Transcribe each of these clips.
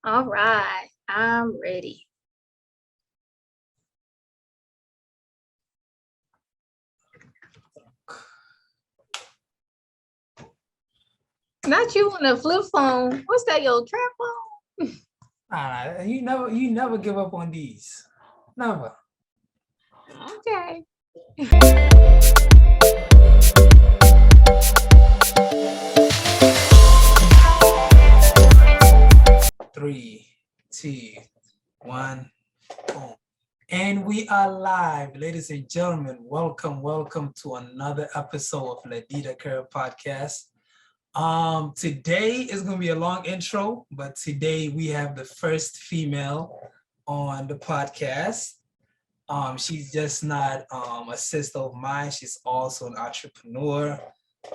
All right, I'm ready. Not you on a flip phone. What's that, your trap phone? You never give up on these. Never. Okay. 3, 2, 1, boom. And we are live, ladies and gentlemen. Welcome to another episode of Ladit Akera podcast. Today is gonna be a long intro, but today we have the first female on the podcast. She's just not a sister of mine. She's also an entrepreneur,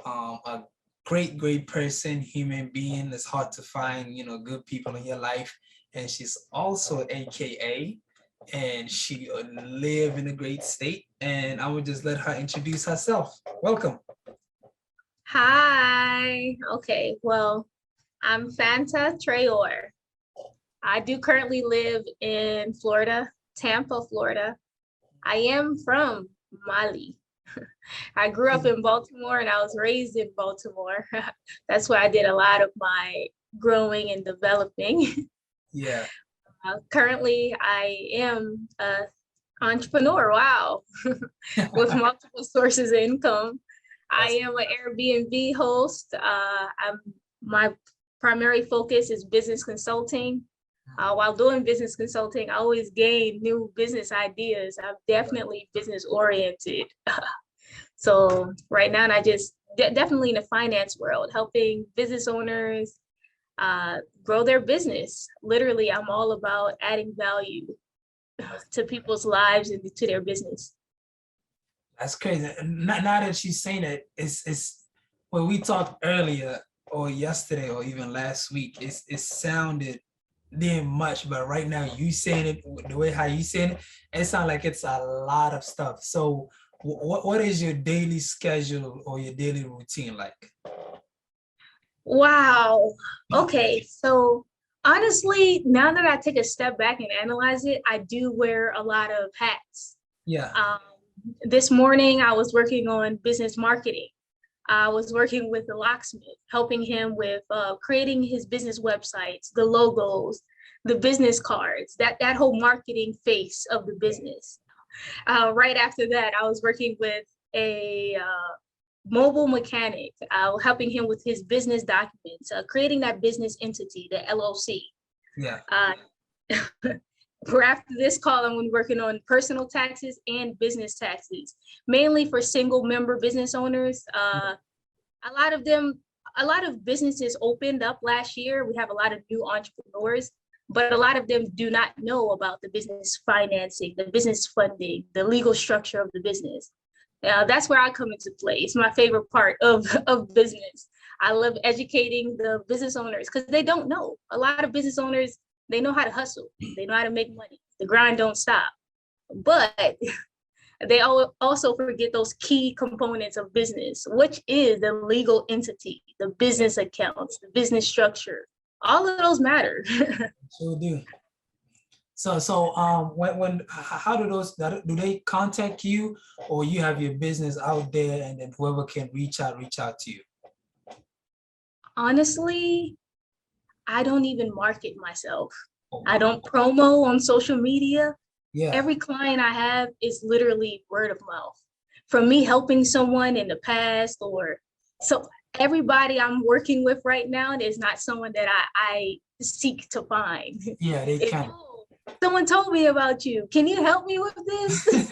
a great person, human being. It's hard to find, good people in your life. And she's also AKA, and she live in a great state. And I would just let her introduce herself. Welcome. Hi. Okay, well, I'm Fanta Traore. I do currently live in Florida, Tampa, Florida. I am from Mali. I grew up in Baltimore and I was raised in Baltimore. That's where I did a lot of my growing and developing. Yeah. Currently, I am an entrepreneur. Wow, with multiple sources of income. I am an Airbnb host. My primary focus is business consulting. While doing business consulting, I always gain new business ideas. I'm definitely business oriented. So right now, I just definitely in the finance world, helping business owners grow their business. Literally, I'm all about adding value to people's lives and to their business. That's crazy. Now that she's saying it, it's when we talked earlier or yesterday or even last week, it sounded didn't much, but right now you saying it the way how you saying it sounds like it's a lot of stuff. So what is your daily schedule or your daily routine like? Wow. Okay. So honestly, now that I take a step back and analyze it, I do wear a lot of hats. Yeah. This morning, I was working on business marketing. I was working with the locksmith, helping him with creating his business websites, the logos, the business cards, that whole marketing face of the business. Right after that, I was working with a mobile mechanic, helping him with his business documents, creating that business entity, the LLC. Yeah. After this call, I'm going to be working on personal taxes and business taxes, mainly for single member business owners. A lot of businesses opened up last year. We have a lot of new entrepreneurs, but a lot of them do not know about the business financing, the business funding, the legal structure of the business. That's where I come into play. It's my favorite part of business. I love educating the business owners because they don't know. A lot of business owners, they know how to hustle. They know how to make money. The grind don't stop. But they also forget those key components of business, which is the legal entity, the business accounts, the business structure. All of those matter. Sure do. So when how do they contact you, or you have your business out there and then whoever can reach out to you? Honestly, I don't even market myself. Oh, I don't promo on social media. yeah. Every client I have is literally word of mouth from me helping someone in the past, or so everybody I'm working with right now is not someone that I seek to find. Yeah, they can. Oh, someone told me about you. Can you help me with this?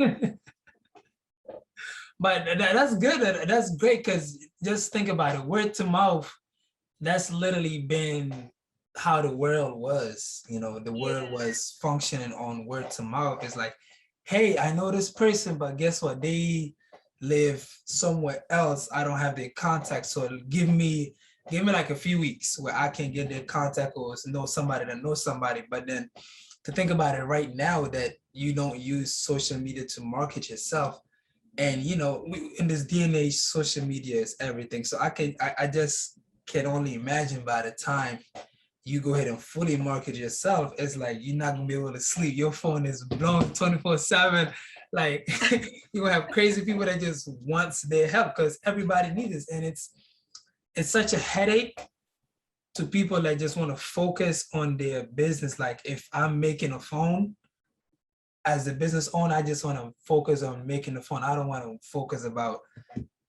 But that's good. That's great, because just think about it. Word to mouth, that's literally been how the world was. The world was functioning on word to mouth. It's like, hey, I know this person, but guess what? They live somewhere else. I don't have their contact. So give me like a few weeks where I can get their contact or know somebody that knows somebody. But then to think about it right now, that you don't use social media to market yourself. And in this day and age, social media is everything. So I just can only imagine by the time you go ahead and fully market yourself, it's like you're not gonna be able to sleep. Your phone is blowing 24/7. Like you gonna have crazy people that just wants their help because everybody needs it. And it's such a headache to people that just want to focus on their business. Like if I'm making a phone as a business owner, I just want to focus on making the phone. I don't want to focus about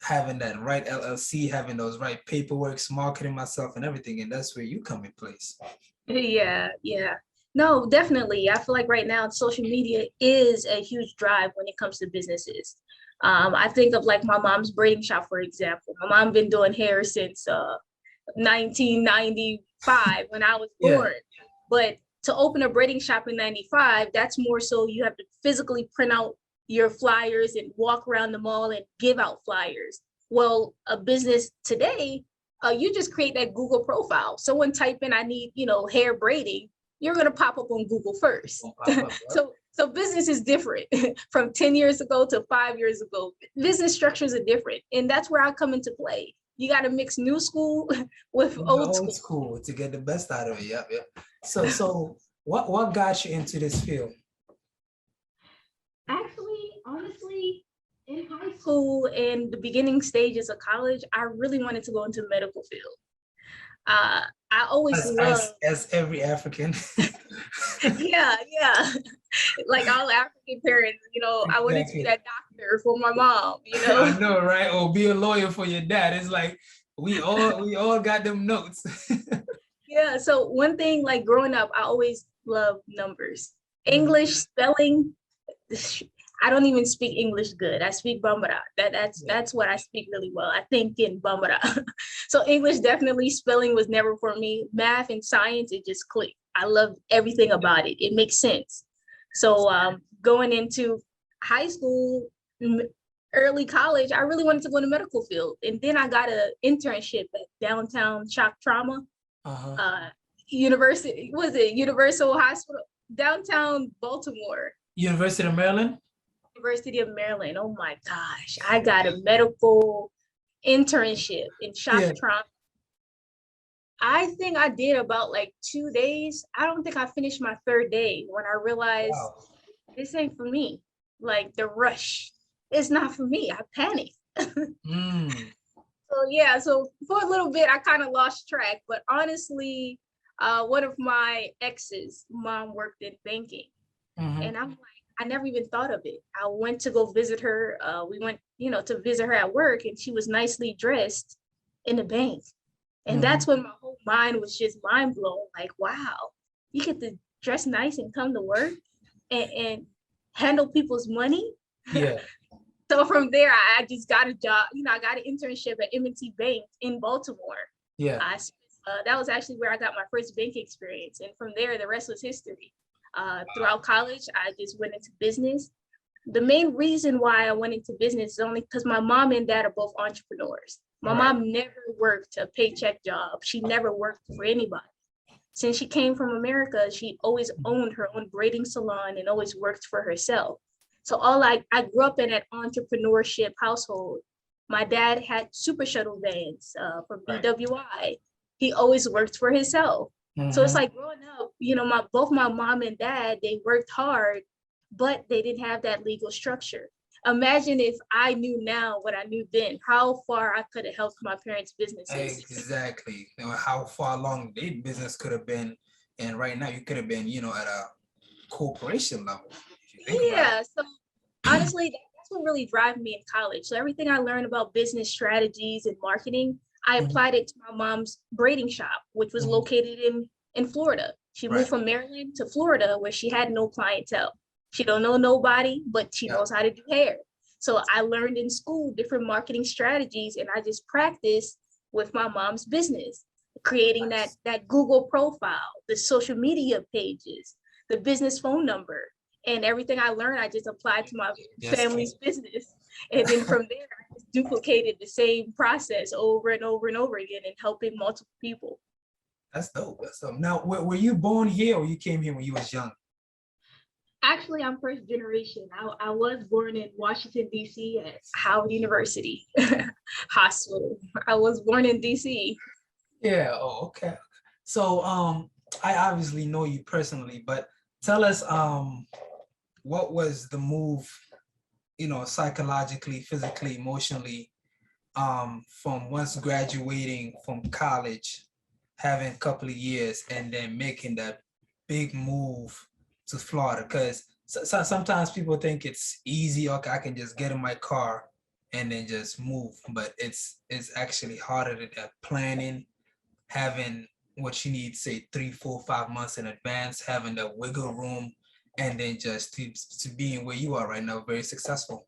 having that right LLC, having those right paperwork, marketing myself and everything. And that's where you come in place. Yeah, yeah. No, definitely. I feel like right now social media is a huge drive when it comes to businesses. I think of like my mom's braiding shop, for example. My mom been doing hair since 1995 when I was Yeah. born. But to open a braiding shop in 95, that's more so you have to physically print out your flyers and walk around the mall and give out flyers. Well, a business today, you just create that Google profile. Someone type in, I need, hair braiding, you're going to pop up on Google first. So business is different from 10 years ago to 5 years ago. Business structures are different. And that's where I come into play. You got to mix new school with old school to get the best out of it. Yep. So what got you into this field? Actually, honestly, in high school and the beginning stages of college, I really wanted to go into the medical field. I always loved as every African. yeah. Like all African parents, I wanted to be that doctor for my mom, I know, right? Or be a lawyer for your dad. It's like we all got them notes. Yeah. So one thing, like growing up, I always loved numbers. English spelling. I don't even speak English good. I speak Bambara. That's what I speak really well. I think in Bambara. So English definitely, spelling was never for me. Math and science, it just clicked. I love everything about it. It makes sense. So going into high school, early college, I really wanted to go in the medical field. And then I got an internship at Downtown Shock Trauma University. Was it Universal Hospital? Downtown Baltimore. University of Maryland? University of Maryland. Oh my gosh. I got a medical internship in shock trauma. I think I did about like 2 days. I don't think I finished my third day when I realized this ain't for me. Like the rush, it's not for me. I panicked. So for a little bit, I kind of lost track. But honestly, one of my exes' mom worked in banking. And I'm like, I never even thought of it. I went to go visit her. We went, to visit her at work, and she was nicely dressed in the bank. And that's when my whole mind was just mind blown. Like, wow, you get to dress nice and come to work and handle people's money. Yeah. So from there, I just got a job. I got an internship at M&T Bank in Baltimore. Yeah. That was actually where I got my first bank experience. And from there, the rest was history. Throughout college, I just went into business. The main reason why I went into business is only because my mom and dad are both entrepreneurs. My mom never worked a paycheck job. She never worked for anybody. Since she came from America, she always owned her own braiding salon and always worked for herself. So I grew up in an entrepreneurship household. My dad had super shuttle vans from BWI. He always worked for himself. So it's like growing up, both my mom and dad, they worked hard, but they didn't have that legal structure. Imagine if I knew now what I knew then, how far I could have helped my parents' businesses. Exactly. How far along their business could have been. And right now you could have been, at a corporation level. So honestly, that's what really drive me in college. So everything I learned about business strategies and marketing, I applied it to my mom's braiding shop, which was located in Florida. She moved from Maryland to Florida, where she had no clientele. She don't know nobody, but she knows how to do hair. So I learned in school different marketing strategies, and I just practiced with my mom's business, creating that Google profile, the social media pages, the business phone number, and everything I learned, I just applied to my family's business. And then from there, I just duplicated the same process over and over and over again and helping multiple people. That's dope. Now, were you born here or you came here when you was young? Actually, I'm first generation. I was born in Washington, D.C. at Howard University Hospital. I was born in D.C. Yeah. Oh, okay. So, I obviously know you personally, but tell us what was the move, psychologically, physically, emotionally, from once graduating from college, having a couple of years, and then making that big move to Florida? Because sometimes people think it's easy. Okay, I can just get in my car and then just move, but it's actually harder than that. Planning, having what you need, say 3, 4, 5 months in advance, having the wiggle room, and then just to being where you are right now, very successful.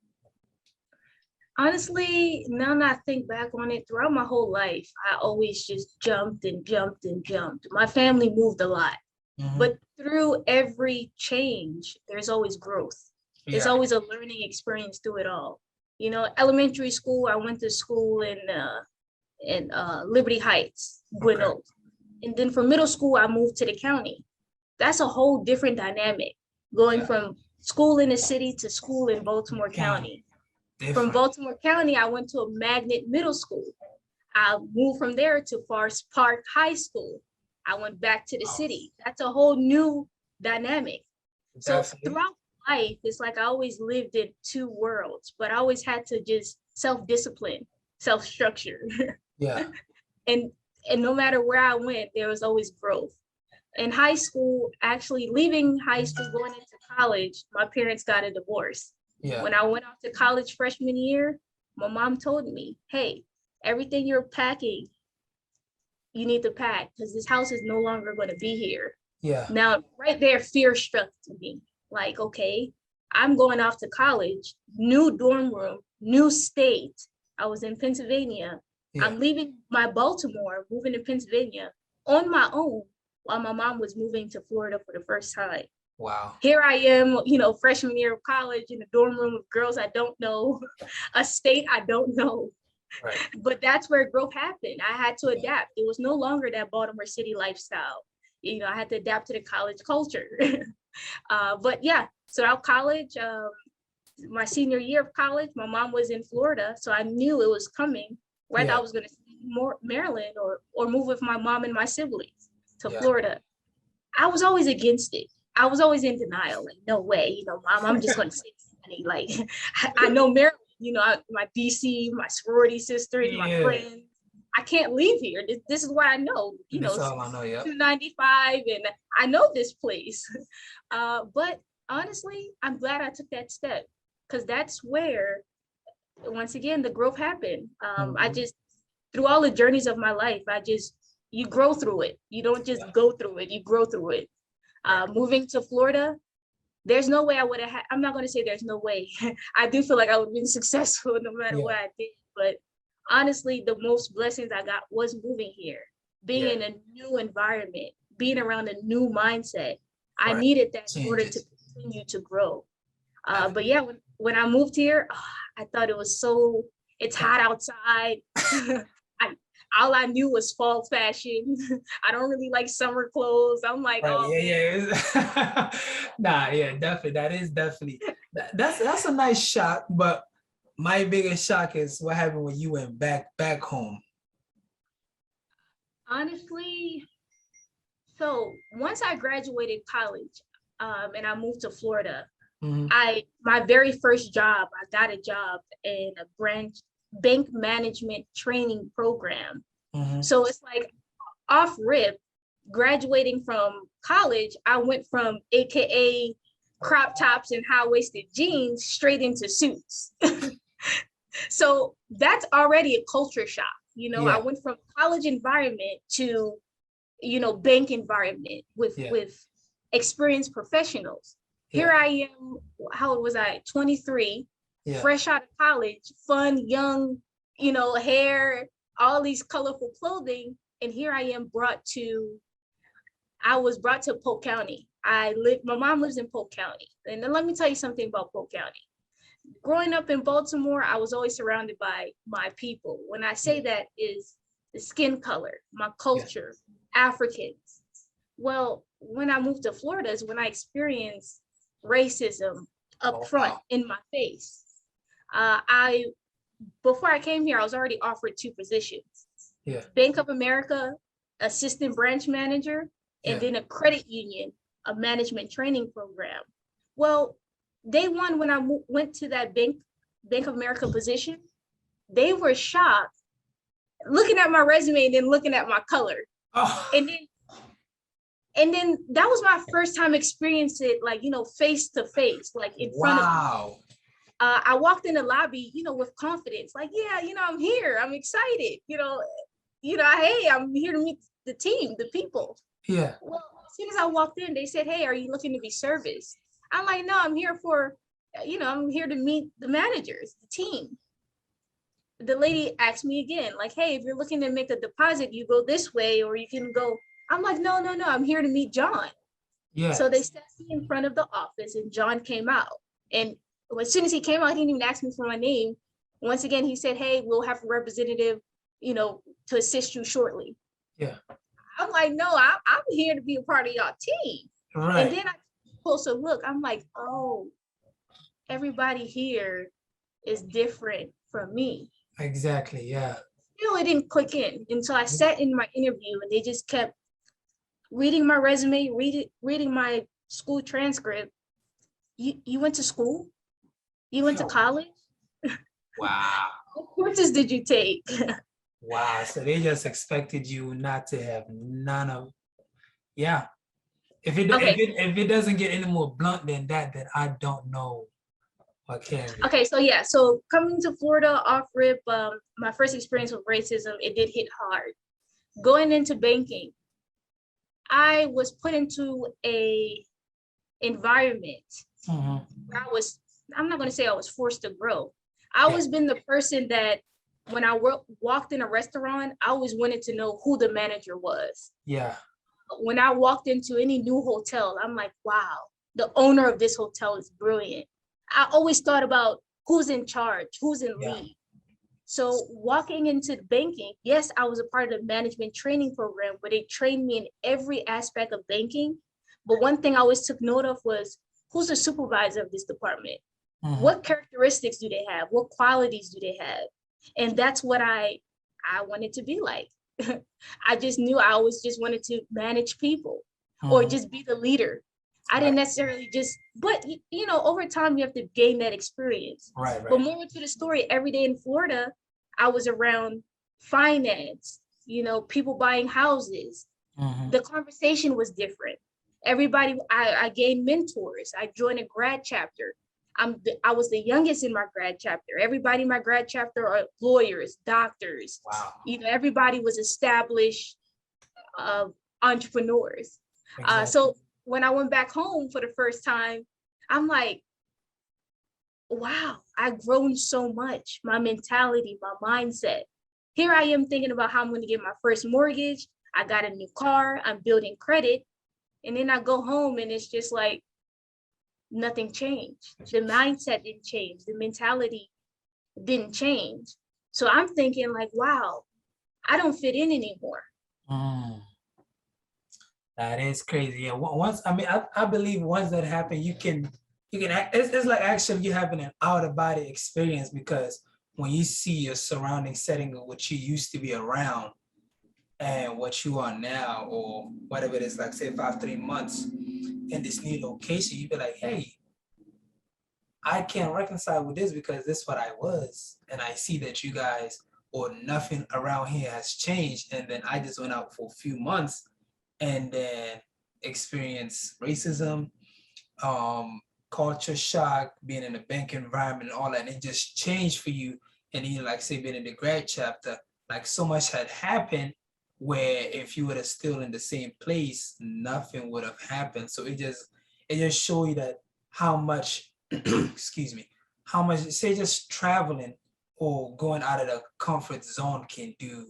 Honestly, now that I think back on it, throughout my whole life, I always just jumped and jumped and jumped. My family moved a lot, Mm-hmm. but through every change, there's always growth. There's Yeah. always a learning experience through it all. Elementary school, I went to school in Liberty Heights, Okay. Gwinnett. And then for middle school, I moved to the county. That's a whole different dynamic, going Yeah. from school in the city to school in Baltimore County. From Different. Baltimore County, I went to a magnet middle school. I moved from there to Forest Park High School. I went back to the city. That's a whole new dynamic. So Definitely. throughout life, it's like I always lived in two worlds, but I always had to just self-discipline, self-structure. Yeah. and and no matter where I went, there was always growth. In high school, actually leaving high school, going into college, my parents got a divorce. Yeah. When I went off to college freshman year, my mom told me, hey, everything you're packing, you need to pack because this house is no longer going to be here. Yeah. Now, right there, fear struck to me. Like, okay, I'm going off to college, new dorm room, new state. I was in Pennsylvania. Yeah. I'm leaving my Baltimore, moving to Pennsylvania on my own while my mom was moving to Florida for the first time. Wow. Here I am, freshman year of college in a dorm room with girls I don't know, a state I don't know. Right. But that's where growth happened. I had to adapt. It was no longer that Baltimore City lifestyle. I had to adapt to the college culture. But yeah, so out college, my senior year of college, my mom was in Florida, so I knew it was coming. Whether I was going to stay in Maryland or move with my mom and my siblings to Florida. I was always against it. I was always in denial. Like, no way, mom, I'm just going to save money. Like, I know Maryland, my DC, my sorority sisters, my friends. I can't leave here. This is what I know. That's all I know. Yeah. 295, and I know this place. But honestly, I'm glad I took that step because that's where, once again, the growth happened. I just, through all the journeys of my life, you grow through it. You don't just go through it, you grow through it. Moving to Florida, there's no way I would have I'm not going to say there's no way. I do feel like I would have been successful no matter what I did. But honestly, the most blessings I got was moving here, being in a new environment, being around a new mindset. I needed that in order to continue to grow. But yeah, when I moved here, I thought it's hot outside. All I knew was fall fashion. I don't really like summer clothes. I'm like, yeah. Nah, yeah, definitely. That is definitely that's a nice shock. But my biggest shock is what happened when you went back home. Honestly, so once I graduated college, and I moved to Florida, my very first job, I got a job in a bank management training program. So it's like off rip, graduating from college, I went from AKA crop tops and high-waisted jeans straight into suits. So that's already a culture shock. I went from college environment to, bank environment with experienced professionals. Here I am, how old was I? 23, fresh out of college, fun, young, hair, all these colorful clothing. And here I am I was brought to Polk County. My mom lives in Polk County. And then let me tell you something about Polk County. Growing up in Baltimore, I was always surrounded by my people. When I say that is the skin color, my culture, Africans. Well, when I moved to Florida is when I experienced racism up front in my face. Before I came here, I was already offered 2 positions. Bank of America, assistant branch manager, and Yeah. then a credit union, a management training program. Well, day one, when I went to that Bank of America position, they were shocked looking at my resume and then looking at my color. Oh, And then that was my first time experiencing it, like, face to face, like in front of wow. I walked in the lobby, with confidence, like, yeah, I'm here, I'm excited, hey, I'm here to meet the team, the people. Yeah. Well, as soon as I walked in, they said, hey, are you looking to be serviced? I'm like, no, I'm here I'm here to meet the managers, the team. The lady asked me again, like, hey, if you're looking to make a deposit, you go this way, or you can go. I'm like, no, I'm here to meet John. Yeah. So they sat me in front of the office, and John came out. And as soon as he came out, he didn't even ask me for my name. Once again, he said, hey, we'll have a representative, to assist you shortly. Yeah. I'm like, no, I'm here to be a part of y'all team. Right. And then I closer look, I'm like, oh, everybody here is different from me. Exactly. Yeah. Still, it didn't click in until I sat in my interview, and they just kept reading my resume, reading my school transcript. You went to school? You went to college? Wow. What courses did you take? Wow. So they just expected you not to have none of, yeah. If it doesn't get any more blunt than that, then I don't know what can be. Okay, so yeah, so coming to Florida off rip, my first experience with racism, it did hit hard. Going into banking, I was put into a environment where I'm not going to say I was forced to grow. I always been the person that when I walked in a restaurant, I always wanted to know who the manager was. Yeah. When I walked into any new hotel, I'm like, wow, the owner of this hotel is brilliant. I always thought about who's in charge, who's in lead. So walking into banking, yes, I was a part of the management training program where they trained me in every aspect of banking. But one thing I always took note of was, who's the supervisor of this department? What characteristics do they have? What qualities do they have? And that's what I wanted to be like. I just knew I always just wanted to manage people or just be the leader. I didn't necessarily but over time you have to gain that experience. Right. But more to the story, every day in Florida, I was around finance, people buying houses. The conversation was different. Everybody, I gained mentors. I joined a grad chapter. I was the youngest in my grad chapter. Everybody in my grad chapter are lawyers, doctors. Wow. Everybody was established entrepreneurs. Exactly. So when I went back home for the first time, I'm like, wow, I've grown so much. My mentality, my mindset. Here I am thinking about how I'm going to get my first mortgage. I got a new car. I'm building credit. And then I go home and it's just like, nothing changed. The mindset didn't change. The mentality didn't change. So I'm thinking like, wow, I don't fit in anymore. That is crazy. Yeah. I believe once that happens, you can it's like actually you having an out of body experience, because when you see your surrounding setting of what you used to be around and what you are now, or whatever it is, like say 3 months in this new location, you be like, hey, I can't reconcile with this because this is what I was. And I see that you guys or nothing around here has changed. And then I just went out for a few months and then experienced racism, culture shock, being in a bank environment and all that. And it just changed for you. And then, like say, being in the grad chapter, like so much had happened where if you would have still in the same place, nothing would have happened. So it just show you that how much, excuse me, how much, say just traveling or going out of the comfort zone can do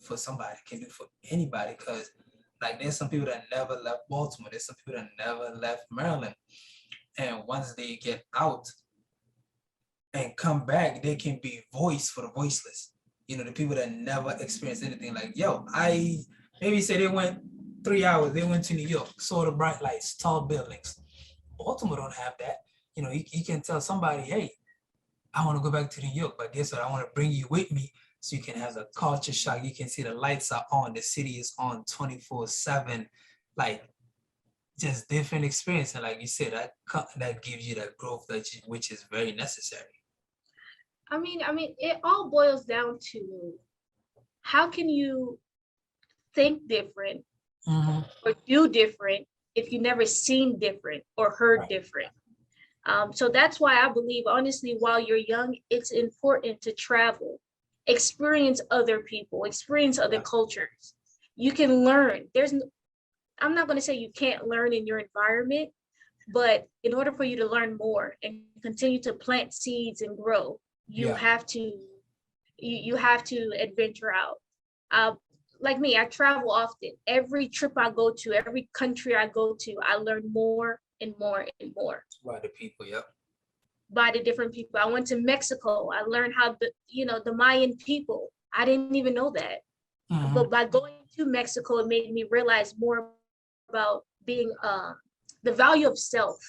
for somebody, can do for anybody. Because like there's some people that never left Baltimore, there's some people that never left Maryland. And once they get out and come back, they can be voice for the voiceless. The people that never experienced anything. Like, yo, I maybe say they went 3 hours, they went to New York, saw the bright lights, tall buildings. Baltimore don't have that. You can tell somebody, hey, I want to go back to New York, but guess what? I want to bring you with me so you can have the culture shock. You can see the lights are on, the city is on 24/7. like just different experience. And like you said, that gives you that growth which is very necessary. I mean, it all boils down to how can you think different Mhm. or do different if you never seen different or heard Right. different. So that's why I believe, honestly, while you're young, it's important to travel, experience other people, experience other Yeah. cultures. You can learn. I'm not going to say you can't learn in your environment, but in order for you to learn more and continue to plant seeds and grow, you Yeah. have to you have to adventure out. Uh, like me, I travel often. Every trip I go to, every country I go to, I learn more and more and more By the people. Yep. by the different people. I went to Mexico. I learned how the Mayan people. I didn't even know that. Mhm. But by going to Mexico, it made me realize more about being the value of self.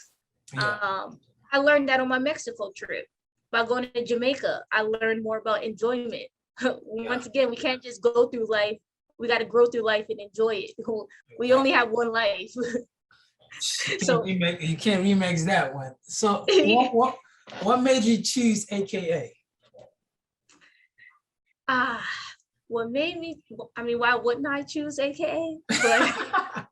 Yeah. I learned that on my Mexico trip. By going to Jamaica, I learned more about enjoyment. Yeah. Once again, we can't just go through life. We got to grow through life and enjoy it. We only Exactly. have one life. So You can't remix that one. So what made you choose AKA? ah, what made me, I mean, why wouldn't I choose AKA? But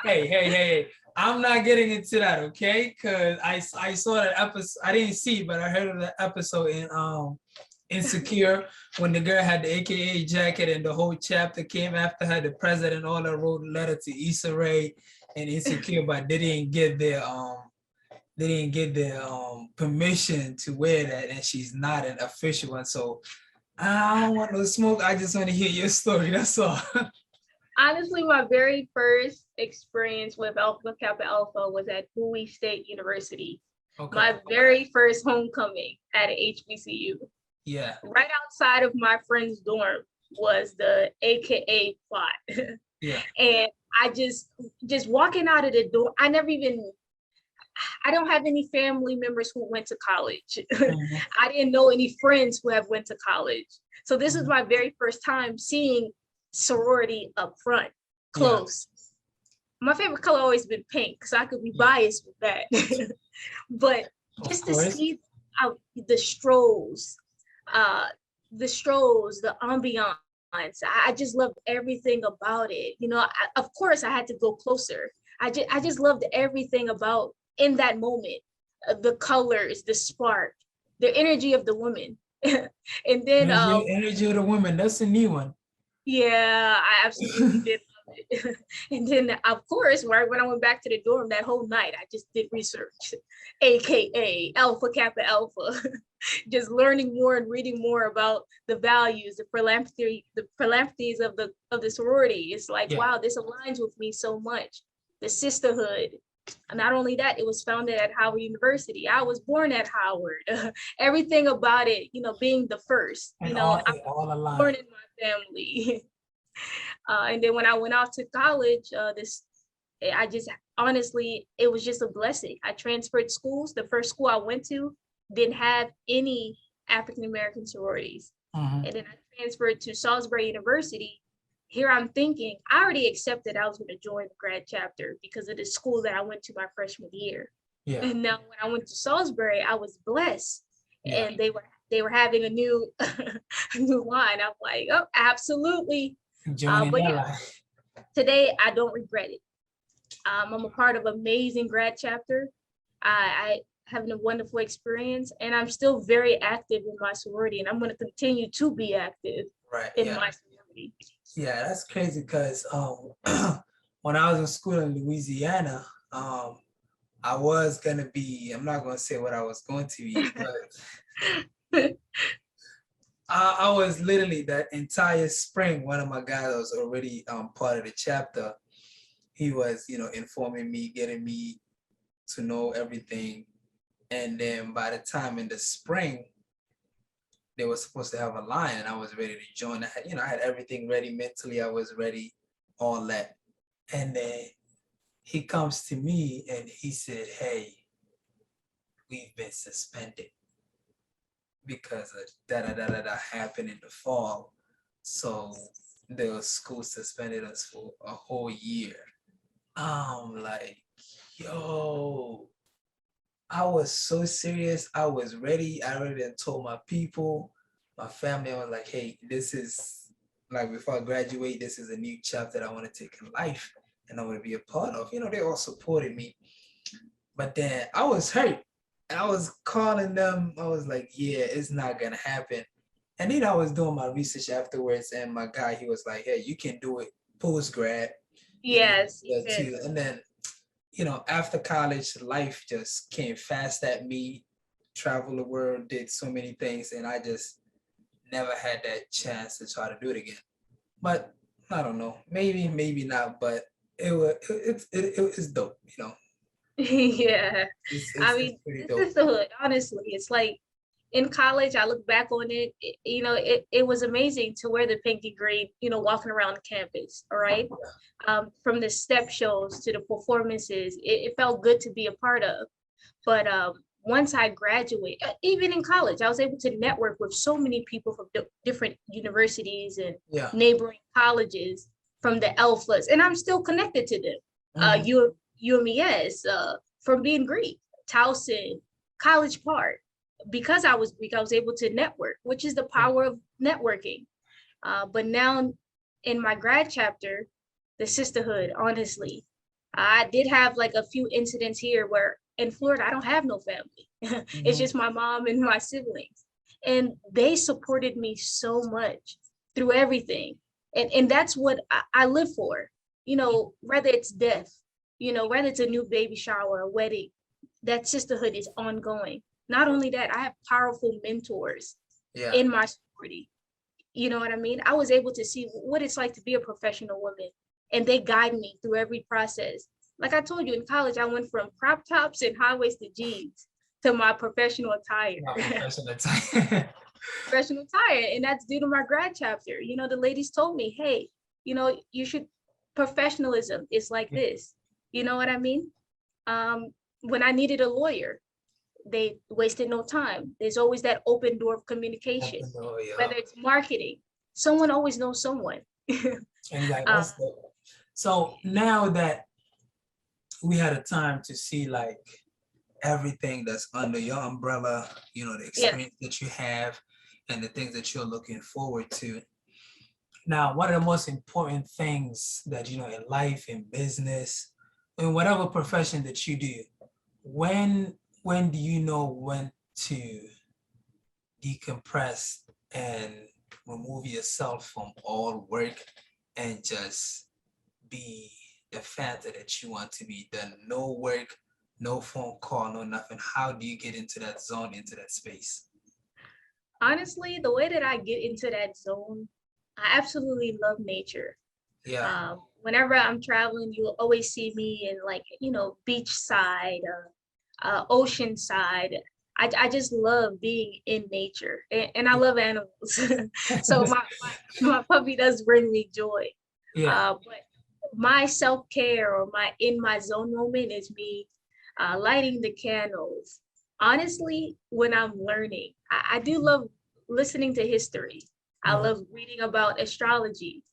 Hey. I'm not getting into that, okay? Because I saw that episode. I didn't see it, but I heard of the episode in Insecure when the girl had the AKA jacket and the whole chapter came after her. The president all that wrote a letter to Issa Rae and Insecure, but they didn't get their permission to wear that, and she's not an official one. So I don't want no smoke. I just want to hear your story. That's all. honestly, my very first experience with Alpha Kappa Alpha was at Bowie State University. Okay. My very first homecoming at a HBCU. Yeah. Right outside of my friend's dorm was the AKA plot. Yeah. And I just walking out of the door, I don't have any family members who went to college. Mhm. I didn't know any friends who have went to college. So this is Mhm. my very first time seeing sorority up front, Yeah. close. My favorite color always been pink, because I could be Yeah. biased with that. But Of just to course. see how the strolls, uh, the ambiance, I just loved everything about it. Of course, I had to go closer. I just loved everything about in that moment, the colors, the spark, the energy of the women. And then Energy of the women. That's a new one. yeah, I absolutely did love it. And then, of course, right when I went back to the dorm that whole night, I just did research, AKA Alpha Kappa Alpha, just learning more and reading more about the values, the philanthropies of the sorority. It's like, Yeah. wow, this aligns with me so much. The sisterhood. And not only that, it was founded at Howard University. I was born at Howard. Everything about it, being the first, And I it all was born aligned. in my family. And then when I went off to college, I just honestly, it was just a blessing. I transferred schools. The first school I went to didn't have any African American sororities. Mhm. And then I transferred to Salisbury University. Here I'm thinking, I already accepted I was going to join the grad chapter because of the school that I went to my freshman year. Yeah. And now when I went to Salisbury, I was blessed. Yeah. And they were having a new a new line. I'm like, oh, absolutely. Joining But that yeah, line. today I don't regret it. I'm a part of amazing grad chapter. I having a wonderful experience, and I'm still very active in my sorority, and I'm going to continue to be active Right. in Yeah. my sorority. Yeah, that's crazy because when I was in school in Louisiana, I was gonna be, I'm not gonna say what I was going to be, but I was literally that entire spring, one of my guys was already part of the chapter. He was, informing me, getting me to know everything. And then by the time in the spring, they were supposed to have a line and I was ready to join. I had everything ready mentally. I was ready, all that. And then he comes to me and he said, "Hey, we've been suspended because of da happened in the fall. So the school suspended us for a whole year." Like, yo, I was so serious. I was ready. I already had told my people, my family, I was like, hey, this is like before I graduate, this is a new chapter that I want to take in life and I want to be a part of. They all supported me. But then I was hurt. And I was calling them. I was like, yeah, it's not gonna happen. And then I was doing my research afterwards, and my guy, he was like, hey, you can do it post grad, Yes, you that can. too. And then after college, life just came fast at me, traveled the world, did so many things, and I just never had that chance to try to do it again. But I don't know, maybe not, but it's dope, Yeah. I it's mean, pretty this is dope. the hood, honestly. It's like in college, I look back on it was amazing to wear the pinky green, walking around campus, all right? From the step shows to the performances, it felt good to be a part of. But once I graduate, even in college, I was able to network with so many people from different universities and Yeah. neighboring colleges from the alphas, and I'm still connected to them. Mhm. UMES, from being Greek, Towson, College Park. Because I was Greek, I was able to network, which is the power of networking. But now in my grad chapter, the sisterhood, honestly, I did have like a few incidents here where in Florida, I don't have no family. It's Mhm. just my mom and my siblings. And they supported me so much through everything. And that's what I live for. Whether it's death, whether it's a new baby shower, a wedding, that sisterhood is ongoing. Not only that, I have powerful mentors Yeah. in my sorority. You know what I mean? I was able to see what it's like to be a professional woman, and they guide me through every process. Like I told you, in college, I went from crop tops and high-waisted jeans to my professional attire. Not professional time. Professional attire, and that's due to my grad chapter. The ladies told me, hey, you should, professionalism is like this. You know what I mean? When I needed a lawyer, they wasted no time. There's always that open door of communication, Oh, yeah. whether it's marketing. Someone always knows someone. Exactly. uh, That's dope. So now that we had a time to see like everything that's under your umbrella, the yeah, experience that you have and the things that you're looking forward to. Now, one of the most important things that, in life, in business, in whatever profession that you do, when do you know when to decompress and remove yourself from all work and just be the Fanta that you want to be? Done no work, no phone call, no nothing. How do you get into that zone, into that space? honestly, the way that I get into that zone, I absolutely love nature. Yeah. Whenever I'm traveling, you'll always see me in like, beach side, ocean side. I just love being in nature, and I love animals. So my puppy does bring me joy. Yeah. But my self-care or my in my zone moment is me lighting the candles. Honestly, when I'm learning, I do love listening to history. I Mhm. love reading about astrology.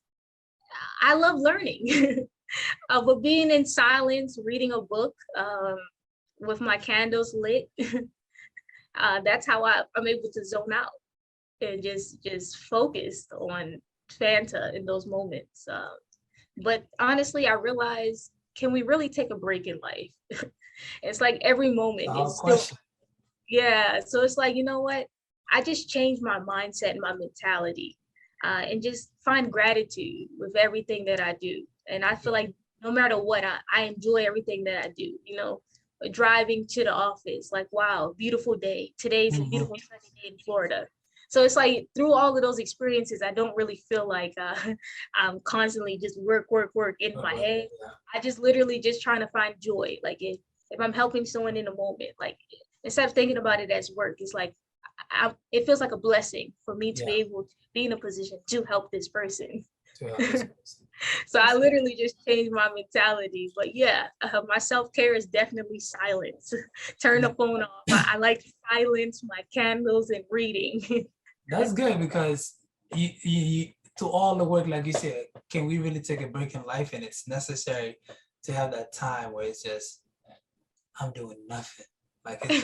I love learning. But being in silence, reading a book with my candles lit, that's how I'm able to zone out and just focus on Fanta in those moments. But honestly, I realized, can we really take a break in life? It's like every moment Solid is still, question. yeah. So it's like, you know what? I just changed my mindset and my mentality, and just find gratitude with everything that I do. And I feel Yeah. like no matter what, I enjoy everything that I do. Driving to the office, like, wow, beautiful day. Today's a Mhm. beautiful sunny day in Florida. So it's like through all of those experiences, I don't really feel like I'm constantly just work, work, work in my head. Yeah. I just literally just trying to find joy. Like if I'm helping someone in a moment, like instead of thinking about it as work, it's like it feels like a blessing for me to be Yeah. able to be in a position to help this person. To help this person. So I That's good. literally just changed my mentality. But yeah, my self care is definitely silence. Turn the phone off. I like silence, my candles, and reading. That's good because to all the work, like you said, can we really take a break in life? And it's necessary to have that time where it's just I'm doing nothing. Like it's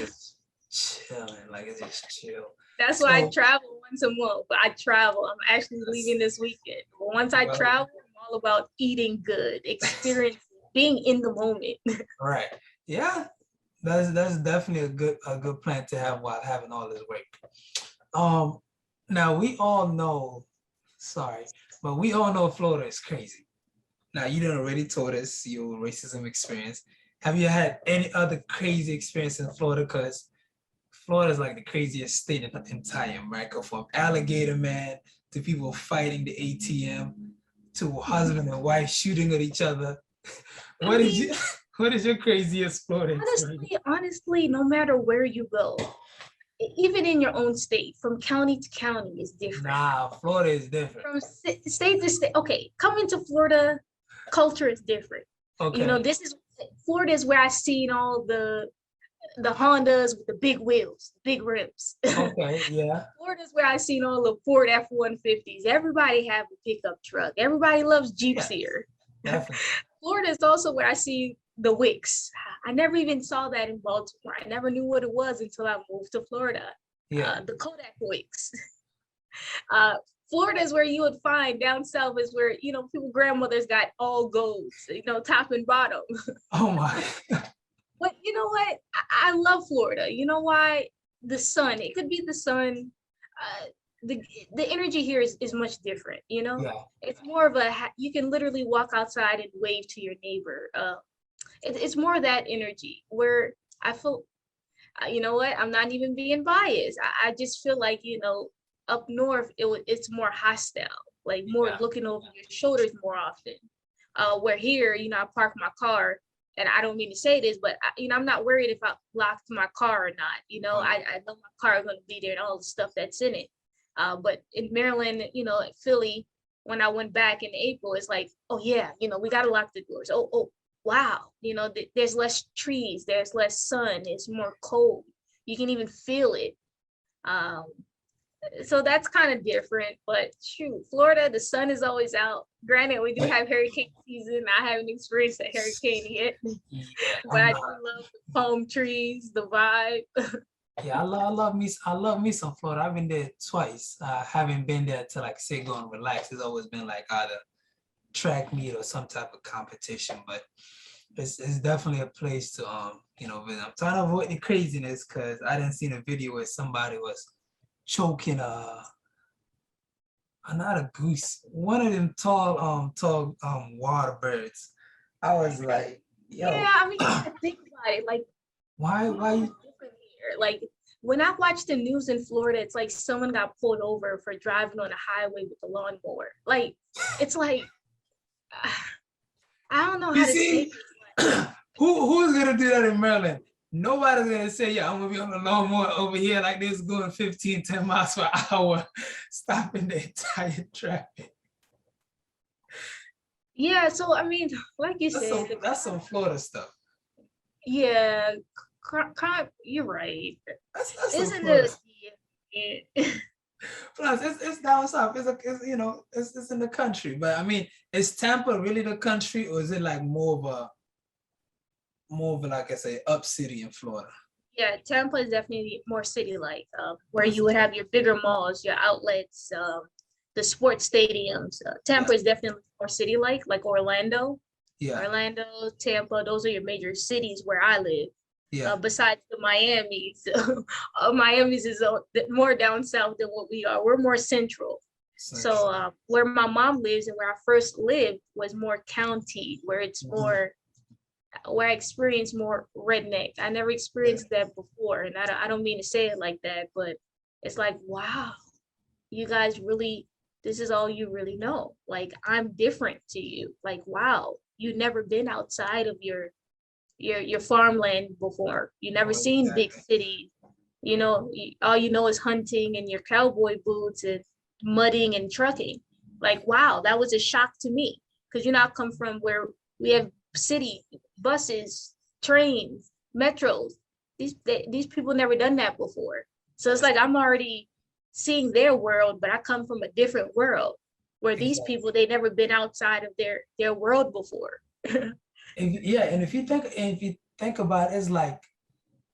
just chilling. Like it's just chill. That's why I So travel once a month. But I travel. I'm actually leaving this weekend. But once I well, travel, I'm all about eating good, experiencing, being in the moment. right. Yeah. That's definitely a good plan to have while having all this work. Um now we all know, sorry, but we all know Florida is crazy. Now you done already told us your racism experience. Have you had any other crazy experience in Florida? Because Florida is like the craziest state in the entire America, from alligator man to people fighting the ATM to husband and wife shooting at each other. I What is mean, your what is your craziest Florida experience? honestly, no matter where you go, even in your own state, from county to county is different. Nah, Florida is different. From state to state. Okay, coming to Florida, culture is different. You know, Okay. this is Florida is where I seen all the Hondas with the big wheels, big rims. Okay. Yeah. Florida's where I seen all the Ford F-150s. Everybody have a pickup truck. Everybody loves Jeeps Yeah. here. Definitely. Florida is also where I see the Wicks. I never even saw that in Baltimore. I never knew what it was until I moved to Florida. Yeah. The Kodak Wicks. Uh, Florida is where you would find, down south is where, you know, people grandmothers got all golds, you know, top and bottom. Oh my. But you know what? I love Florida. You know why? The sun. It could be the sun. Uh, the energy here is much different. You know, Yeah. it's more of a you can literally walk outside and wave to your neighbor. It's more of that energy where I feel. You know what? I'm not even being biased. I just feel like, you know, up north it's more hostile, like more Yeah. looking over your shoulders more often. Where here, you know, I park my car, and I don't mean to say this, but you know, I'm not worried if I locked my car or not. You know, Oh, yeah. I know my car is going to be there and all the stuff that's in it. But in Maryland, you know, Philly, when I went back in April, it's like, oh yeah, you know, we got to lock the doors. Oh, wow, you know, there's less trees, there's less sun, it's more cold. You can even feel it. Um, so that's kind of different, but shoot, Florida, the sun is always out. Granted, we do have hurricane season. I haven't experienced a hurricane yet, Yeah. but I do love the palm trees, the vibe. Yeah, I love me some Florida. I've been there twice. I haven't been there to like say go and relax. It's always been like either track meet or some type of competition, but it's definitely a place to visit. I'm trying to avoid the craziness because I didn't see a video where somebody was choking not a goose, one of them tall water birds. I was like, Yeah, yo, I mean, you gotta think about it. Like, why Florida is you different here. Like, when I watch the news in Florida, it's like someone got pulled over for driving on a highway with a lawnmower. Like, it's like, I don't know you how to say see? this. Who's gonna do that in Maryland? Nobody's gonna say, yeah, I'm gonna be on the lawnmower over here like this going 15, 10 miles per hour, stopping the entire traffic. Yeah, so I mean, like you said, That's some Florida stuff. yeah, you're right. That's some Isn't Florida it? stuff. Yeah. Plus, it's down south. It's in the country. But I mean, is Tampa really the country, or is it like more of a, like I say, up city in Florida? Yeah, Tampa is definitely more city-like, where you would have your bigger malls, your outlets, the sports stadiums. Yeah, Tampa is definitely more city-like, like Orlando. yeah, Orlando, Tampa, those are your major cities where I live. yeah. Besides the Miami's, Miami's is more down south than what we are. We're more central. So Central. where my mom lives and where I first lived was more county, where it's Mhm. more where I experienced more redneck. I never experienced that before, and I don't mean to say it like that, but it's like, wow, you guys really, this is all you really know. Like, I'm different to you. Like, wow, you never been outside of your farmland before. You never Oh, seen big exactly. cities. You know, all you know is hunting and your cowboy boots and mudding and trucking. Like, wow, that was a shock to me because you know I come from where we have city buses, trains, metros. These people never done that before. So it's like I'm already seeing their world, but I come from a different world where these Exactly. people they never been outside of their world before. And if you think about it, it's like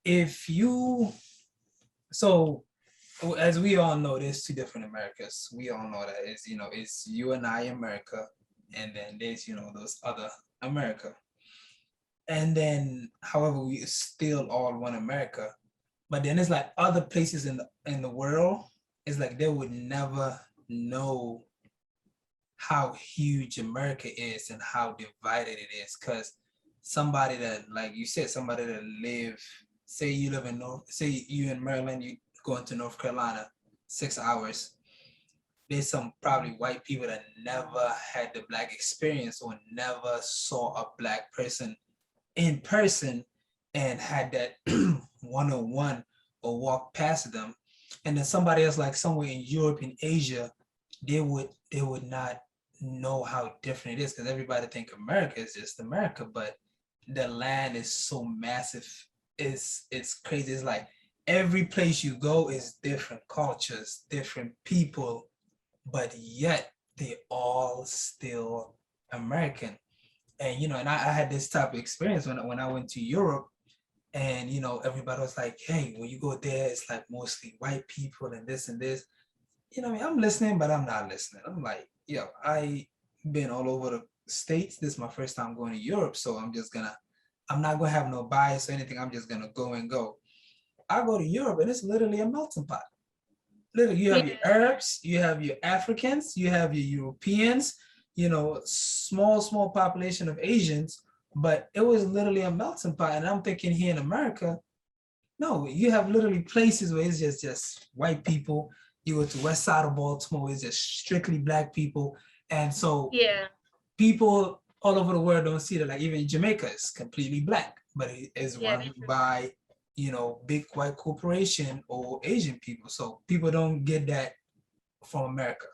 if you so as we all know, there's two different Americas. We all know that it's it's you and I America, and then there's those other America. And then however we still all one America. But then it's like other places in the world, it's like they would never know how huge America is and how divided it is. Cause somebody that, like you said, somebody that say you live in say you in Maryland, you going to North Carolina, 6 hours. There's some probably white people that never had the black experience or never saw a black person in person and had that one-on-one or walk past them. And then somebody else like somewhere in Europe and Asia, they would not know how different it is because everybody think America is just America, but the land is so massive. It's crazy. It's like every place you go is different cultures, different people, but yet they all still American. And and I had this type of experience when I went to Europe, and everybody was like, hey, when you go there, it's like mostly white people and this and this. I'm listening, but I'm not listening. I'm like, yo, I been all over the states. This is my first time going to Europe, so I'm not gonna have no bias or anything. I'm just gonna go and go. I go to Europe and it's literally a melting pot. Literally, you have Yeah. your Arabs, you have your Africans, you have your Europeans, small population of Asians, but it was literally a melting pot. And I'm thinking here in America, no, you have literally places where it's just white people. You go to west side of Baltimore, it's just strictly black people. And so Yeah. people all over the world don't see that. Like even Jamaica is completely black, but it is Yeah. run by big white corporation or Asian people. So people don't get that from America.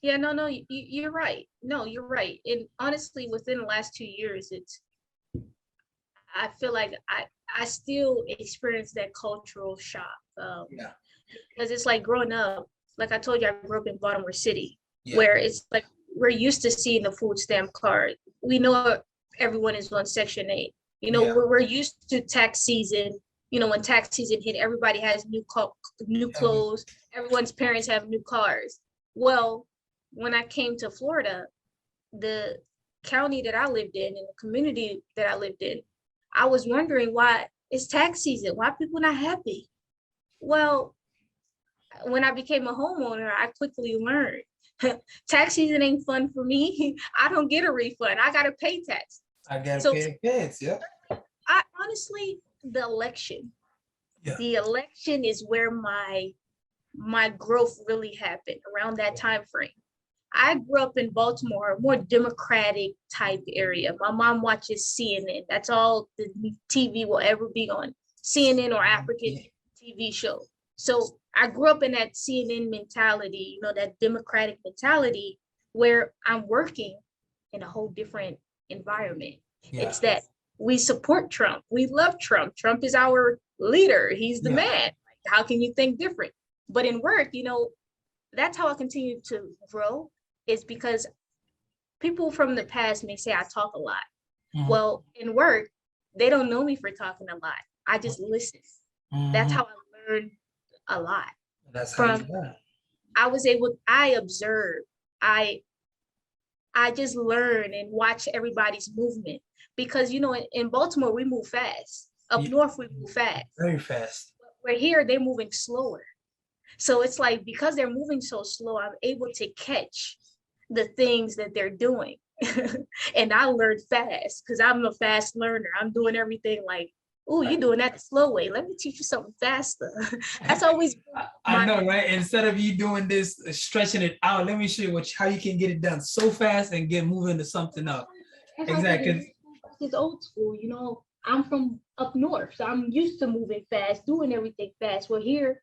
Yeah, no, you're right. No, you're right. And honestly, within the last 2 years, I feel like I still experience that cultural shock. Yeah, Because it's like growing up, like I told you, I grew up in Baltimore City, yeah, where it's like we're used to seeing the food stamp card. We know everyone is on Section 8. yeah. We're used to tax season. When tax season hit, everybody has new Every, clothes. Everyone's parents have new cars. Well, when I came to Florida, the county that I lived in and the community that I lived in, I was wondering why it's tax season. Why people not happy? Well, when I became a homeowner, I quickly learned tax season ain't fun for me. I don't get a refund. I gotta pay tax. I gotta So pay the kids. Yeah, I honestly, the election, yeah, the election is where my growth really happened around that time frame. I grew up in Baltimore, a more democratic type area. My mom watches CNN. That's all the TV will ever be on, CNN or African yeah, TV show. So I grew up in that CNN mentality, that democratic mentality where I'm working in a whole different environment. yeah, It's that we support Trump. We love Trump. Trump is our leader. He's the yeah. man. How can you think different? But in work, that's how I continue to grow, is because people from the past may say I talk a lot. Mhm, Well, in work, they don't know me for talking a lot. I just listen. That's mhm. how I learned a lot. That's how you From learn. I observe, I I just learn and watch everybody's movement because in Baltimore we move fast. Up Yeah, north we move fast. very fast. Where here they're moving slower. So it's like because they're moving so slow, I'm able to catch the things that they're doing. And I learned fast because I'm a fast learner. I'm doing everything like, oh, you're doing that the slow way. Let me teach you something faster. That's always I my know, right? Instead of you doing this, stretching it out, let me show you how you can get it done so fast and get moving to something else. that's why I said Exactly. it's old school. I'm from up north, so I'm used to moving fast, doing everything fast. Well, here,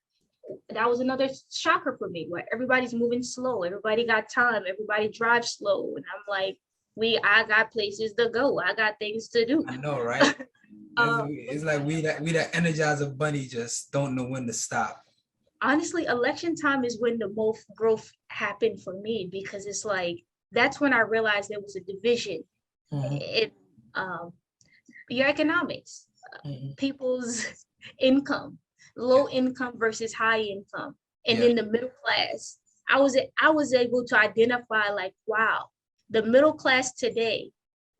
that was another shocker for me, where everybody's moving slow. Everybody got time. Everybody drives slow, and I'm like, I got places to go. I got things to do. I know, right? Uh, It's like we that energizer bunny just don't know when to stop. Honestly, election time is when the most growth happened for me because it's like that's when I realized there was a division Mhm. um, your economics, Mhm. people's income, Yeah. low income versus high income, and Yeah. then the middle class. I was able to identify like, wow, the middle class today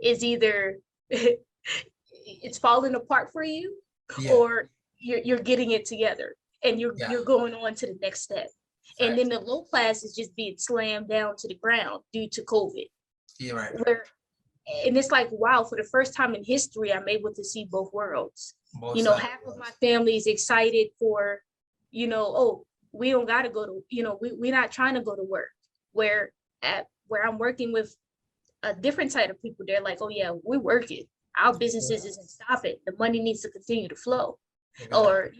is either it's falling apart for you, Yeah. or you're getting it together and Yeah. you're going on to the next step. And then Facts. the low class is just being slammed down to the ground due to COVID. You're right. Where and it's like, wow, for the first time in history, I'm able to see both worlds. Both sides Half of of my us. family is excited for, oh, we don't got to go to, we're not trying to go to work. Where I'm working with a different type of people, they're like, oh yeah, we're working. Our businesses Yeah. isn't stopping. The money needs to continue to flow. Exactly. Or,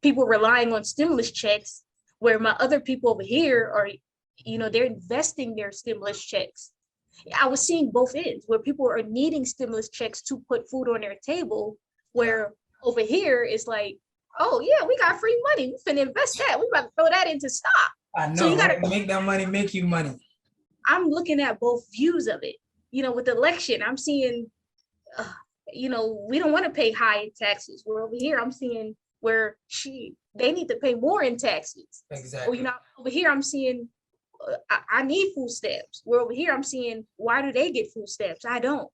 people relying on stimulus checks, where my other people over here are, they're investing their stimulus checks. I was seeing both ends where people are needing stimulus checks to put food on their table, Yeah. where over here it's like, oh yeah, we got free money. We finna invest that. We about to throw that into stock. I So know, you gotta right? Make that money, make you money. I'm looking at both views of it. With the election, I'm seeing, uh, we don't want to pay high in taxes. Where over here, I'm seeing where they need to pay more in taxes. Or, Exactly. over here, I'm seeing I need food stamps. Where over here, I'm seeing, why do they get food stamps? I don't.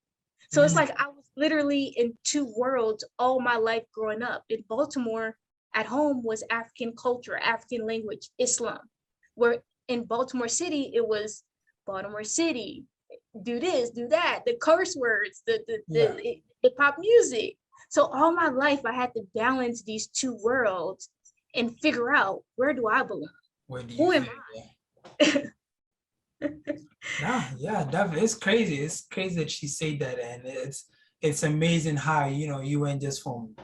So it's Mhm. like I was literally in two worlds all my life growing up. In Baltimore, at home was African culture, African language, Islam. Where in Baltimore City, it was Baltimore City, do this, do that, the curse words, Yeah. the hip hop music. So all my life, I had to balance these two worlds and figure out, where do I belong? Where do you Who am fit? Yeah. I? Nah, yeah, definitely. It's crazy. It's crazy that she said that, and it's amazing how you went just from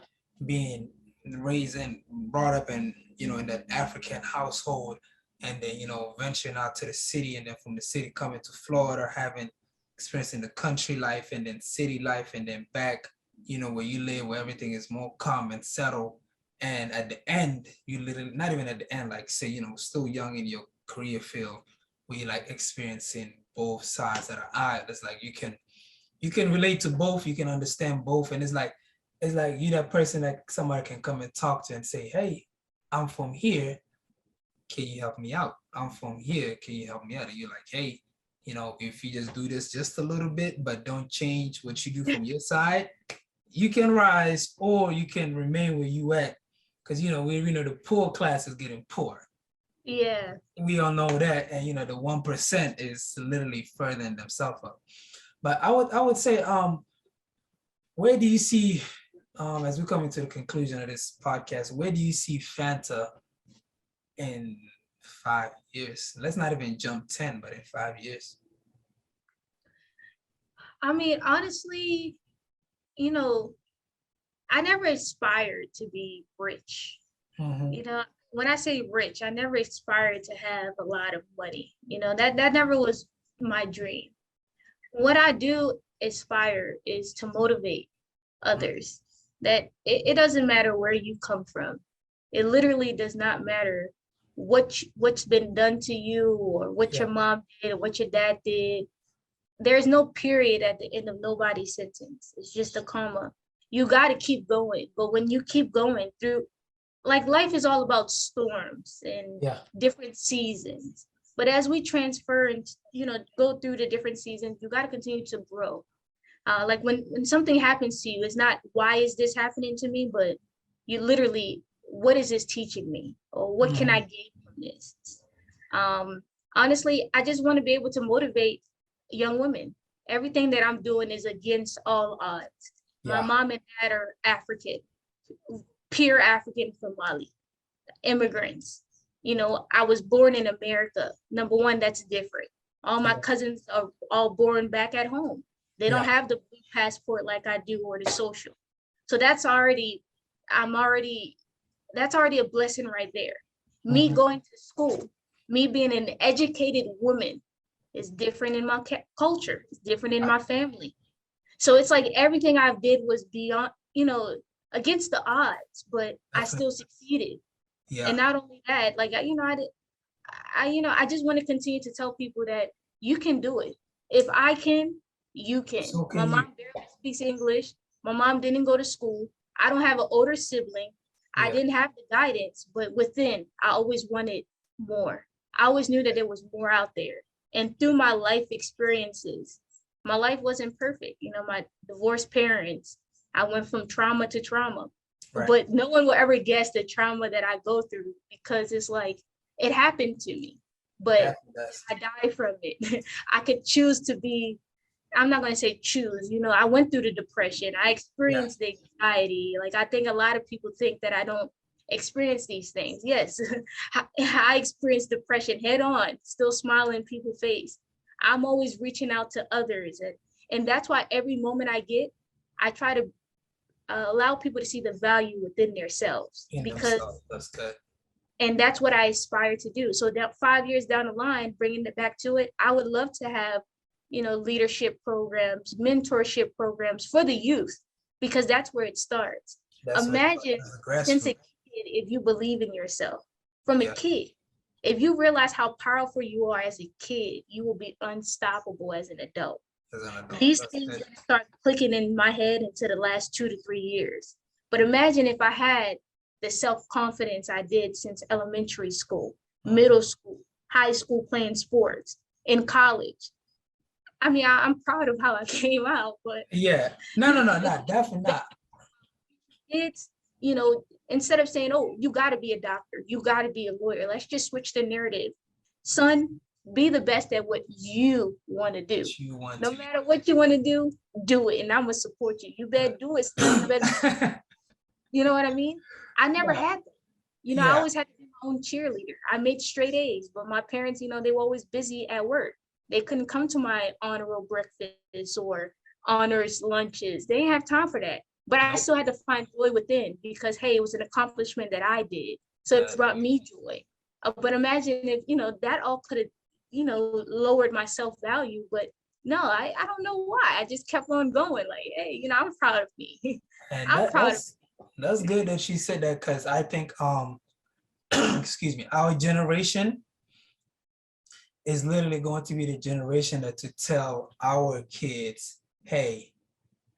being raised and brought up in in that African household, and then venturing out to the city, and then from the city coming to Florida, having experiencing the country life, and then city life, and then back where you live, where everything is more calm and settled. And at the end, you literally not even at the end, like say still young in your career field, we like experiencing both sides of the aisle. It's like you can relate to both, you can understand both, and it's like you that person that somebody can come and talk to and say, hey, I'm from here, can you help me out? I'm from here, can you help me out? And you're like, hey, if you just do this just a little bit, but don't change what you do from your side, you can rise or you can remain where you at. Because the poor class is getting poor. Yeah. We all know that, and the 1% is literally furthering themselves up. But I would say, where do you see, as we come into the conclusion of this podcast, where do you see Fanta in 5 years? Let's not even jump 10, but in 5 years. I mean, honestly, you know, I never aspired to be rich. Mm-hmm. When I say rich, I never aspired to have a lot of money. That never was my dream. What I do aspire is to motivate others, that it doesn't matter where you come from. It literally does not matter what's been done to you, or what Yeah. your mom did, or what your dad did. There's no period at the end of nobody's sentence. It's just a comma. You got to keep going. But when you keep going through, like, life is all about storms and Yeah. different seasons. But as we transfer and, go through the different seasons, you got to continue to grow. Like when something happens to you, it's not, why is this happening to me? But you literally, what is this teaching me? Or what can I Mm-hmm. gain from this? Um, Honestly, I just want to be able to motivate young women. Everything that I'm doing is against all odds. My Yeah. mom and dad are African, pure African from Mali, immigrants. I was born in America. Number one, that's different. All my Yeah. cousins are all born back at home. They don't Yeah. have the blue passport like I do, or the social. So that's already a blessing right there. Me Mm-hmm. going to school, me being an educated woman is different in my culture. It's different in my family. So it's like everything I did was beyond, against the odds, but I Definitely. still succeeded. And Yeah. not only that, like, I just want to continue to tell people that you can do it. If I can, You can. So My can you. mom barely speaks English. My mom didn't go to school. I don't have an older sibling. I Yeah, didn't have the guidance, but within, I always wanted more. I always knew that there was more out there. And through my life experiences, my life wasn't perfect. You know, my divorced parents, I went from trauma to trauma. right. But no one will ever guess the trauma that I go through because it's like it happened to me. But That's I died from it. I could choose to be, I'm not going to say choose, you know, I went through the depression. I yeah. experienced the anxiety. Like, I think a lot of people think that I don't experience these things. Yes, I experienced depression head on, still smiling in people's face. I'm always reaching out to others. And that's why every moment I get, I try to allow people to see the value within themselves In because, themselves. That's good. and that's what I aspire to do. So that 5 years down the line, bringing it back to it, I would love to have, you know, leadership programs, mentorship programs for the youth, because that's where it starts. That's what Imagine as a since a grassroots. kid, if you believe in yourself from a Yeah, kid, if you realize how powerful you are as a kid, you will be unstoppable as an adult. as an adult. These That's things good. didn't start clicking in my head into the last 2 to 3 years. But imagine if I had the self-confidence I did since elementary school, middle school, high school playing sports, in college. I mean, I'm proud of how I came out, but Yeah. No, no, no, not definitely not. it's, you know, instead of saying, oh, you got to be a doctor, you got to be a lawyer, let's just switch the narrative. Son, be the best at what you want to do. That you want No to. matter what you want to do it, and I'm gonna support you. You better do it, son. You better, you know what I mean? I never Yeah, had that. You know, I yeah, always had to be my own cheerleader. I made straight A's, but my parents, you know, they were always busy at work. They couldn't come to my honor roll breakfasts or honors lunches. They didn't have time for that. But I nope. still had to find joy within because, hey, it was an accomplishment that I did. So it brought me joy. But imagine if, you know, that all could have, you know, lowered my self-value. But no, I don't know why. I just kept on going. Like, hey, you know, I'm proud of me. And I'm proud of that's good that she said that because I think excuse me, our generation is literally going to be the generation that to tell our kids, hey,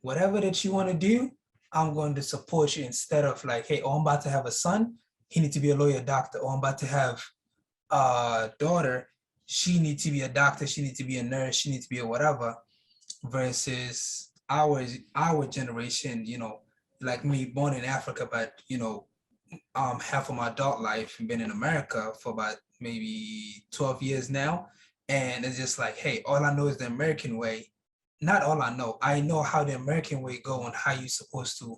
whatever that you want to do, I'm going to support you instead of like, hey, oh, I'm about to have a son, he needs to be a lawyer, doctor, or I'm about to have a daughter, she needs to be a doctor, she needs to be a nurse, she needs to be a whatever, versus our generation, you know, like me, born in Africa, but you know, half of my adult life been in America for about maybe 12 years now. And it's just like, hey, all I know is the American way. Not all I know. I know how the American way go and how you're supposed to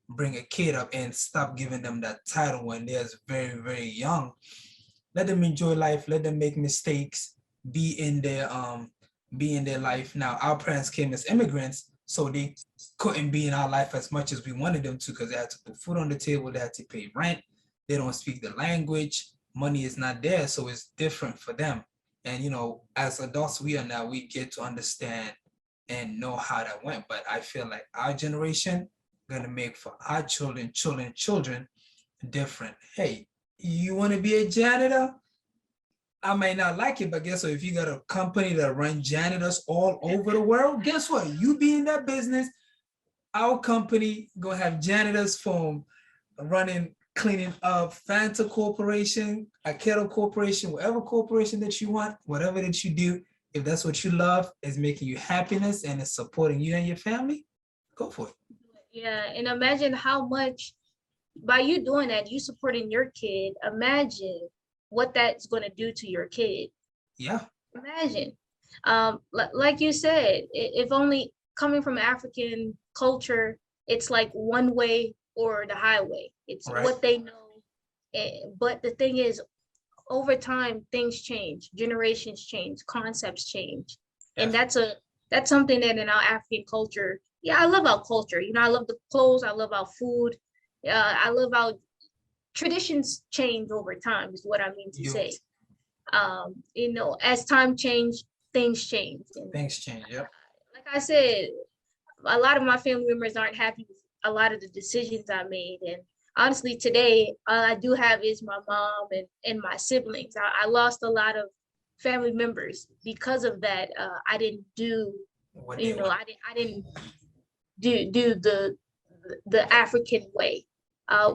bring a kid up and stop giving them that title when they're very, very young. Let them enjoy life, let them make mistakes, be in their life. Now, our parents came as immigrants, so they couldn't be in our life as much as we wanted them to because they had to put food on the table, they had to pay rent, they don't speak the language, money is not there, so it's different for them. And you know, as adults we are now, we get to understand and know how that went. But I feel like our generation gonna make for our children different. Hey, you want to be a janitor? I may not like it, but guess what? If you got a company that run janitors all over the world, guess what? You be in that business. Our company gonna have janitors from running, cleaning up Fanta Corporation, Akera Corporation, whatever corporation that you want, whatever that you do. If that's what you love, is making you happiness and is supporting you and your family, go for it. Yeah, and imagine how much by you doing that, you supporting your kid. Imagine what that's going to do to your kid. Yeah. Imagine, like you said, if only coming from African culture, it's like one way or the highway. It's Right. what they know. But the thing is, over time, things change, generations change, concepts change, and Definitely. that's something that in our African culture, yeah, I love our culture. You know, I love the clothes, I love our food, I love our traditions change over time. Is what I mean to You say. You know, as time changed, things changed, and things change. Yep. like I said, a lot of my family members aren't happy with a lot of the decisions I made. And honestly, today, all I do have is my mom and my siblings. I lost a lot of family members because of that. I didn't do what they You know, want. I didn't do the African way.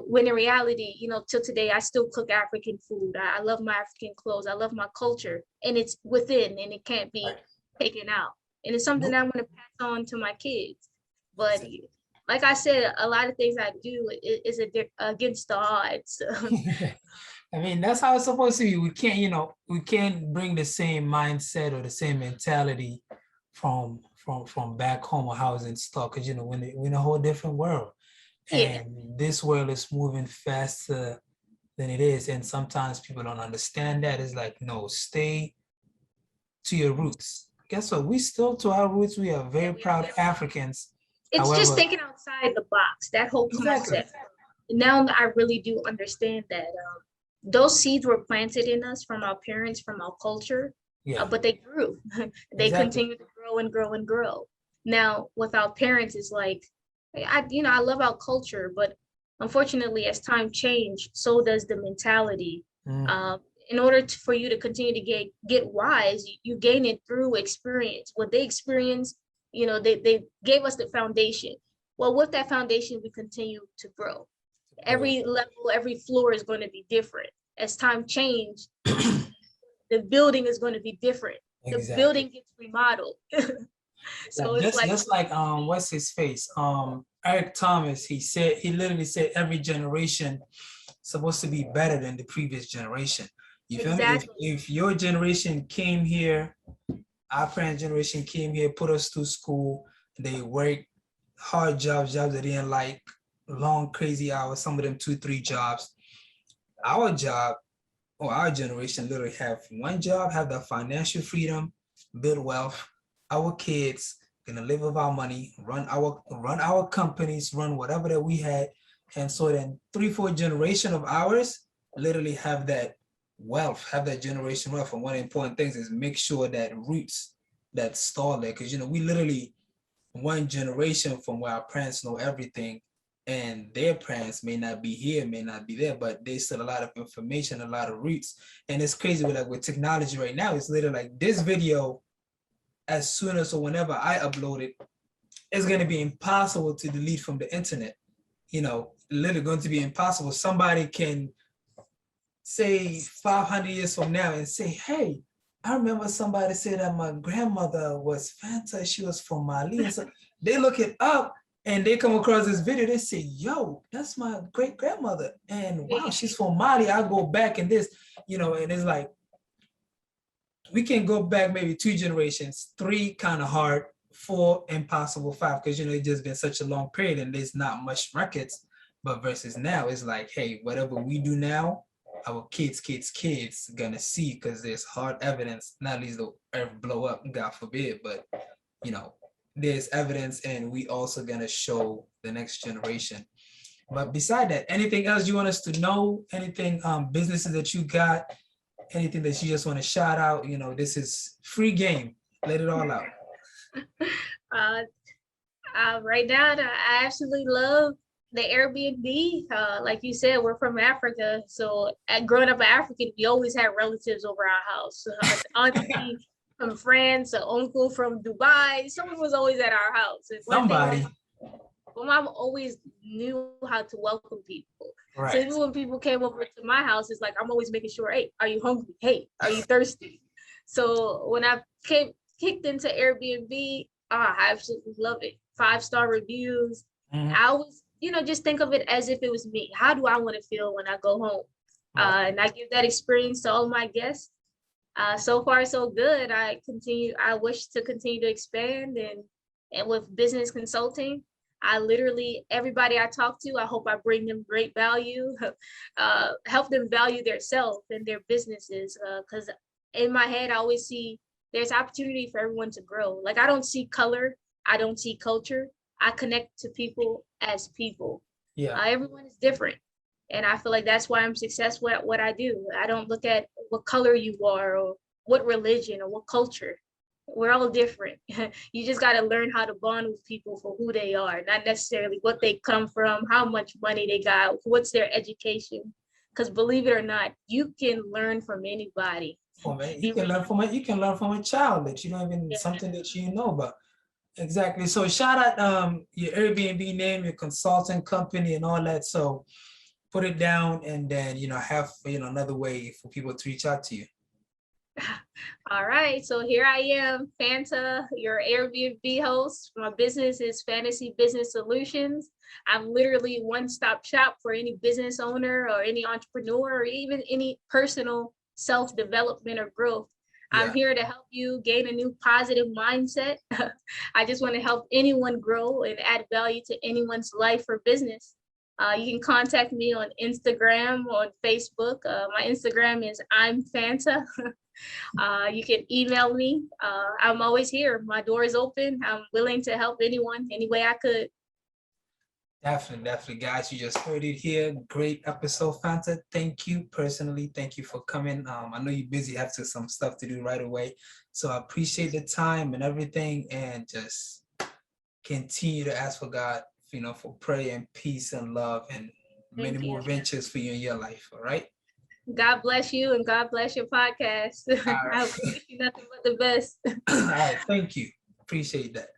When in reality, you know, till today, I still cook African food. I love my African clothes. I love my culture, and it's within, and it can't be Right. taken out. And it's something Nope. I want to pass on to my kids. But Exactly. like I said, a lot of things I do is against the odds. I mean, that's how it's supposed to be. We can't, we can't bring the same mindset or the same mentality from back home or how it's installed, because we're in a whole different world, Yeah, and this world is moving faster than it is, and sometimes people don't understand that. It's like, no, stay to your roots. Guess what? We still to our roots. We are yeah, very we are. proud Africans. It's just However, thinking outside the box, that whole exactly. concept. Now I really do understand that those seeds were planted in us from our parents, from our culture, Yeah, but they grew. They exactly. continue to grow and grow and grow. Now, with our parents, it's like, I love our culture, but unfortunately, as time changed, so does the mentality. Mm, Uh, in order for you to continue to get wise, you gain it through experience. What they experienced, they gave us the foundation. Well, with that foundation, we continue to grow. correct. Every level, every floor is going to be different. As time change, the building is going to be different. The Exactly. building gets remodeled. So Exactly. it's like, Just like what's his face? Eric Thomas, he literally said every generation supposed to be better than the previous generation. You feel me? If exactly, if your generation came here, our parents' generation came here, put us through school, they worked hard jobs they didn't like, long crazy hours, some of them 2, 3 jobs. Our job, or our generation, literally have one job, have the financial freedom, build wealth. Our kids gonna live with our money, run our companies, run whatever that we had, and so then 3, 4 generation of ours literally have that wealth, have that generation wealth. And one of the important things is make sure that roots that stall there, because we literally one generation from where our parents know everything, and their parents may not be here, may not be there, but they still a lot of information, a lot of roots. And it's crazy with technology right now. It's literally like this video, as soon as or whenever I upload it, it's going to be impossible to delete from the internet. Literally going to be impossible. Somebody can say 500 years from now and say, hey, I remember somebody said that my grandmother was Fanta, she was from Mali. And so they look it up and they come across this video, they say, yo, that's my great grandmother. And wow, she's from Mali. I go back in this, and it's like, we can go back maybe 2 generations, 3 kind of hard, 4 impossible, 5, because it's just been such a long period and there's not much records. But versus now, it's like, hey, whatever we do now, our kids gonna see, because there's hard evidence. Not least the earth blow up, God forbid, but you know, there's evidence, and we also gonna show the next generation. But beside that, anything else you want us to know? Anything businesses that you got? Anything that you just want to shout out? This is free game. Let it all out. uh, right now, I absolutely love the Airbnb. Like you said, we're from Africa, so growing up African, we always had relatives over our house. Auntie from France, an uncle from Dubai. Someone was always at our house. And one thing Somebody. my mom always knew how to welcome people. So Right. even when people came over to my house, it's like I'm always making sure, hey, are you hungry? Hey, are you thirsty? So when I kicked into Airbnb, I absolutely love it. 5-star reviews. Mhm. I always, just think of it as if it was me. How do I want to feel when I go home? Right. And I give that experience to all my guests. So far, so good. I wish to continue to expand and with business consulting. I literally, everybody I talk to, I hope I bring them great value, help them value their self and their businesses. Because in my head, I always see there's opportunity for everyone to grow. Like I don't see color, I don't see culture. I connect to people as people. Yeah. Everyone is different. And I feel like that's why I'm successful at what I do. I don't look at what color you are or what religion or what culture. We're all different. You just got to learn how to bond with people for who they are, not necessarily what they come from, how much money they got, what's their education. Because believe it or not, you can learn from anybody. From it, you You can learn really, from it. You can learn from a child that you don't even yeah, something that you know about. Exactly. So shout out your Airbnb name, your consulting company, and all that. So put it down, and then have another way for people to reach out to you. All right, so here I am, Fanta, your Airbnb host. My business is Fantasy Business Solutions. I'm literally one-stop shop for any business owner or any entrepreneur or even any personal self-development or growth. I'm Yeah, here to help you gain a new positive mindset. I just want to help anyone grow and add value to anyone's life or business. You can contact me on Instagram, on Facebook. My Instagram is I'm Fanta. You can email me. I'm always here. My door is open. I'm willing to help anyone any way I could. definitely, guys. You just heard it here. Great episode, Fanta. Thank you personally. Thank you for coming. I know you're busy, have some stuff to do right away. So I appreciate the time and everything, and just continue to ask for God, for prayer and peace and love and many Thank more you. ventures for you in your life. All right. God bless you and God bless your podcast. All I right. wish you nothing but the best. All right. Thank you. Appreciate that.